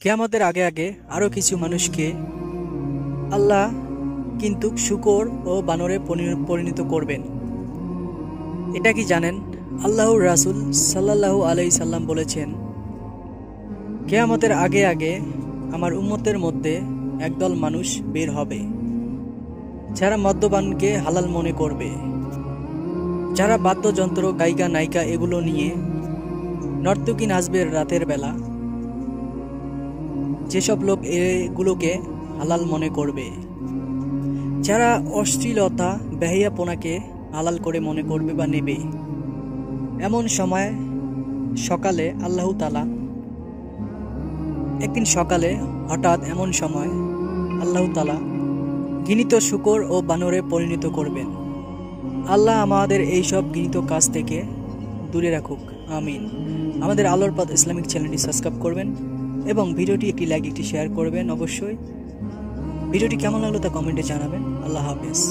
কিয়ামতের আগে আগে আরও কিছু মানুষকে আল্লাহ কিন্তু শূকর ও বানরে পরিণত করবেন। এটা কি জানেন? আল্লাহর রাসূল সাল্লাল্লাহু আলাইহি সাল্লাম বলেছেন, কিয়ামতের আগে আগে আমার উম্মতের মধ্যে একদল মানুষ বের হবে যারা মদ্যপানকে হালাল মনে করবে, যারা বাদ্যযন্ত্র, গায়িকা, নায়িকা এগুলো নিয়ে নর্তকী নাচবে রাতের বেলা, যেসব লোক এগুলোকে হালাল মনে করবে, যারা অশ্লীলতা, বেহায়াপনাকে হালাল করে মনে করবে বা নেবে। এমন সময় সকালে আল্লাহ তাআলা একদিন সকালে হঠাৎ এমন সময় আল্লাহ তাআলা ঘৃণিত শূকর ও বানরে পরিণত করবেন। আল্লাহ আমাদের এইসব ঘৃণিত কাজ থেকে দূরে রাখুক, আমিন। আমাদের আলোর পথ ইসলামিক চ্যানেলটি সাবস্ক্রাইব করবেন এবং ভিডিওটি একটি লাইক, একটি শেয়ার করবেন। অবশ্যই ভিডিওটি কেমন লাগলো তা কমেন্টে জানাবেন। আল্লাহ হাফেজ।